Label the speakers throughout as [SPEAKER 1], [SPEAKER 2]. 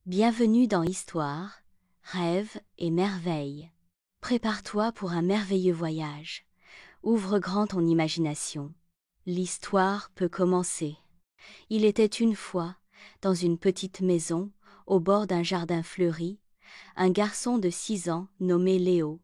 [SPEAKER 1] Bienvenue dans Histoire, rêve et merveille. Prépare-toi pour un merveilleux voyage. Ouvre grand ton imagination. L'histoire peut commencer. Il était une fois, dans une petite maison, au bord d'un jardin fleuri, un garçon de 6 ans nommé Léo.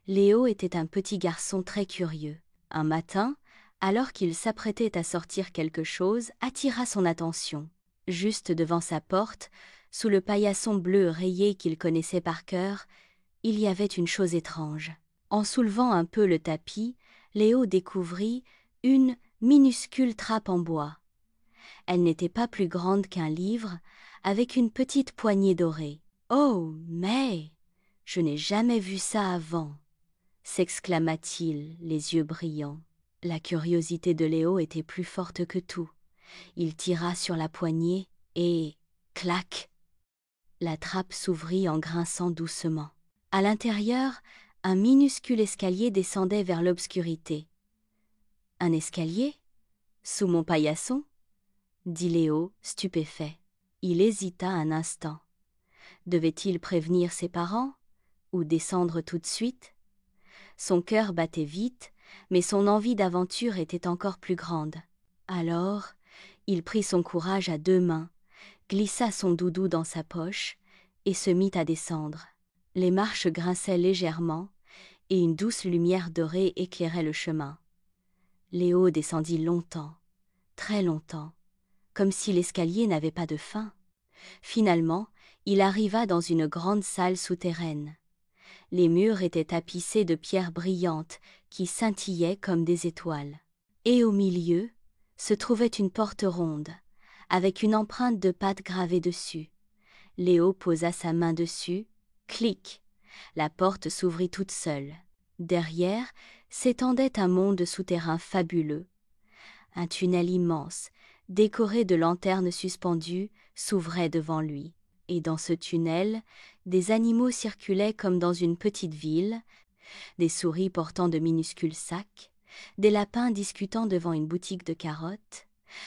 [SPEAKER 1] Léo était un petit garçon très curieux. Un matin, alors qu'il s'apprêtait à sortir quelque chose, attira son attention. Juste devant sa porte, sous le paillasson bleu rayé qu'il connaissait par cœur, il y avait une chose étrange. En soulevant un peu le tapis, Léo découvrit une minuscule trappe en bois. Elle n'était pas plus grande qu'un livre, avec une petite poignée dorée. « Oh, mais je n'ai jamais vu ça avant !» s'exclama-t-il, les yeux brillants. La curiosité de Léo était plus forte que tout. Il tira sur la poignée et... clac! La trappe s'ouvrit en grinçant doucement. À l'intérieur, un minuscule escalier descendait vers l'obscurité. « Un escalier ? Sous mon paillasson ?» dit Léo, stupéfait. Il hésita un instant. Devait-il prévenir ses parents ou descendre tout de suite ? Son cœur battait vite, mais son envie d'aventure était encore plus grande. Alors, il prit son courage à 2 mains, glissa son doudou dans sa poche et se mit à descendre. Les marches grinçaient légèrement et une douce lumière dorée éclairait le chemin. Léo descendit longtemps, très longtemps, comme si l'escalier n'avait pas de fin. Finalement, il arriva dans une grande salle souterraine. Les murs étaient tapissés de pierres brillantes qui scintillaient comme des étoiles. Et au milieu se trouvait une porte ronde, avec une empreinte de patte gravée dessus. Léo posa sa main dessus, clic, la porte s'ouvrit toute seule. Derrière s'étendait un monde souterrain fabuleux. Un tunnel immense, décoré de lanternes suspendues, s'ouvrait devant lui. Et dans ce tunnel, des animaux circulaient comme dans une petite ville, des souris portant de minuscules sacs, des lapins discutant devant une boutique de carottes,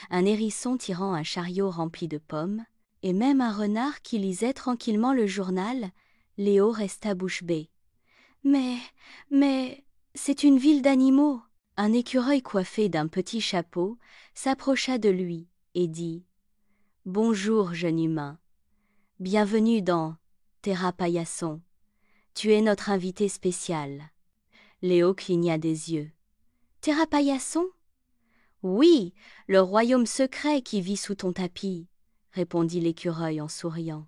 [SPEAKER 1] un hérisson tirant un chariot rempli de pommes, et même un renard qui lisait tranquillement le journal. Léo resta bouche bée. « Mais, c'est une ville d'animaux !» Un écureuil coiffé d'un petit chapeau s'approcha de lui et dit « Bonjour, jeune humain. Bienvenue dans Terra Paillasson. Tu es notre invité spécial. » Léo cligna des yeux. « Terra Paillasson ? Oui, le royaume secret qui vit sous ton tapis, » répondit l'écureuil en souriant.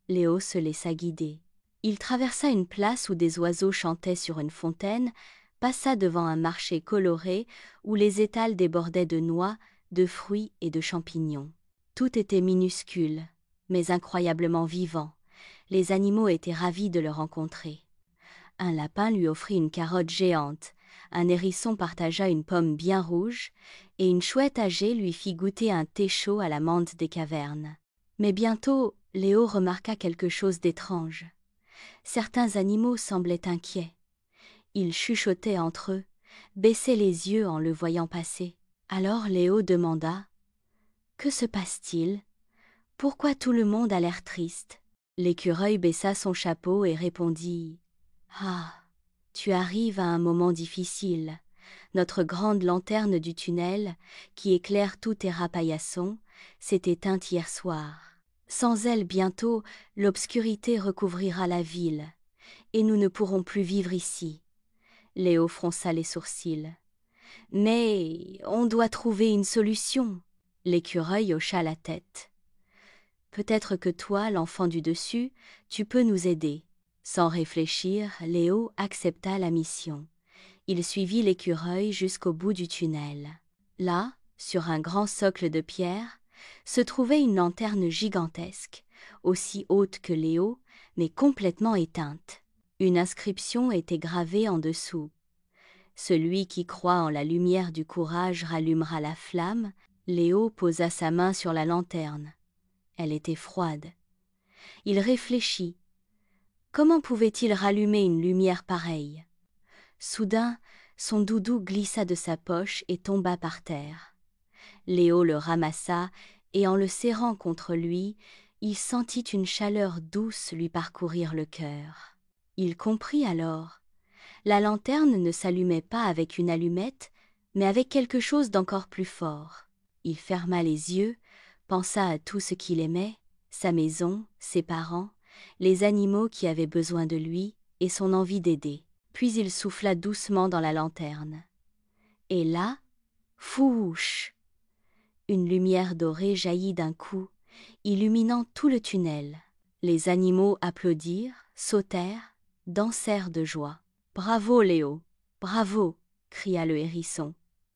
[SPEAKER 1] Léo se laissa guider. Il traversa une place où des oiseaux chantaient sur une fontaine, passa devant un marché coloré où les étals débordaient de noix, de fruits et de champignons. Tout était minuscule, mais incroyablement vivant. Les animaux étaient ravis de le rencontrer. Un lapin lui offrit une carotte géante, un hérisson partagea une pomme bien rouge, et une chouette âgée lui fit goûter un thé chaud à la menthe des cavernes. Mais bientôt, Léo remarqua quelque chose d'étrange. Certains animaux semblaient inquiets. Ils chuchotaient entre eux, baissaient les yeux en le voyant passer. Alors Léo demanda « Que se passe-t-il ? Pourquoi tout le monde a l'air triste ?» L'écureuil baissa son chapeau et répondit « Ah, tu arrives à un moment difficile. Notre grande lanterne du tunnel, qui éclaire tout Terra Paillasson, s'est éteinte hier soir. Sans elle, bientôt, l'obscurité recouvrira la ville, et nous ne pourrons plus vivre ici. » Léo fronça les sourcils. « Mais on doit trouver une solution. » L'écureuil hocha la tête. « Peut-être que toi, l'enfant du dessus, tu peux nous aider. » Sans réfléchir, Léo accepta la mission. Il suivit l'écureuil jusqu'au bout du tunnel. Là, sur un grand socle de pierre, se trouvait une lanterne gigantesque, aussi haute que Léo, mais complètement éteinte. Une inscription était gravée en dessous. « Celui qui croit en la lumière du courage rallumera la flamme. » Léo posa sa main sur la lanterne. Elle était froide. Il réfléchit. Comment pouvait-il rallumer une lumière pareille ? Soudain, son doudou glissa de sa poche et tomba par terre. Léo le ramassa et en le serrant contre lui, il sentit une chaleur douce lui parcourir le cœur. Il comprit alors. La lanterne ne s'allumait pas avec une allumette, mais avec quelque chose d'encore plus fort. Il ferma les yeux, pensa à tout ce qu'il aimait, sa maison, ses parents, les animaux qui avaient besoin de lui et son envie d'aider. Puis il souffla doucement dans la lanterne. Et là, fouche! Une lumière dorée jaillit d'un coup, illuminant tout le tunnel. Les animaux applaudirent, sautèrent, dansèrent de joie. « Bravo, Léo! Bravo !» cria le hérisson.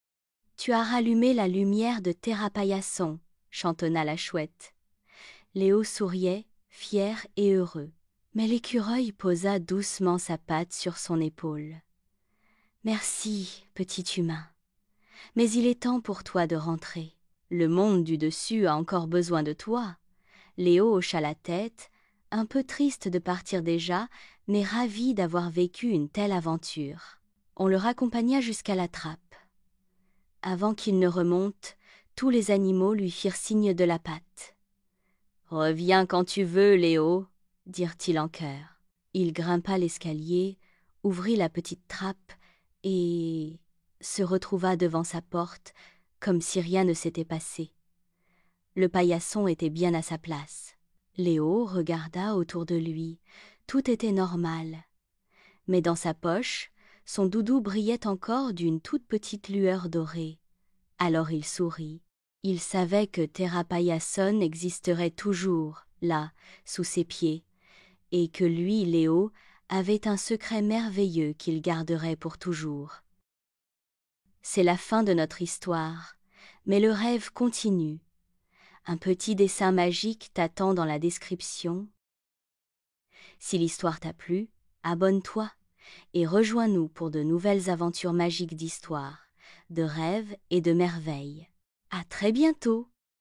[SPEAKER 1] « Tu as rallumé la lumière de Terra-Paillasson » chantonna la chouette. Léo souriait, fier et heureux. Mais l'écureuil posa doucement sa patte sur son épaule. « Merci, petit humain. Mais il est temps pour toi de rentrer. Le monde du dessus a encore besoin de toi. » Léo hocha la tête, un peu triste de partir déjà, mais ravi d'avoir vécu une telle aventure. On le raccompagna jusqu'à la trappe. Avant qu'il ne remonte, tous les animaux lui firent signe de la patte. « Reviens quand tu veux, Léo, » dirent-ils en chœur. Il grimpa l'escalier, ouvrit la petite trappe et se retrouva devant sa porte, comme si rien ne s'était passé. Le paillasson était bien à sa place. Léo regarda autour de lui. Tout était normal. Mais dans sa poche, son doudou brillait encore d'une toute petite lueur dorée. Alors il sourit. Il savait que Terra-Paillasson existerait toujours, là, sous ses pieds, et que lui, Léo, avait un secret merveilleux qu'il garderait pour toujours. C'est la fin de notre histoire, mais le rêve continue. Un petit dessin magique t'attend dans la description. Si l'histoire t'a plu, abonne-toi et rejoins-nous pour de nouvelles aventures magiques d'histoire, de rêves et de merveilles. À très bientôt!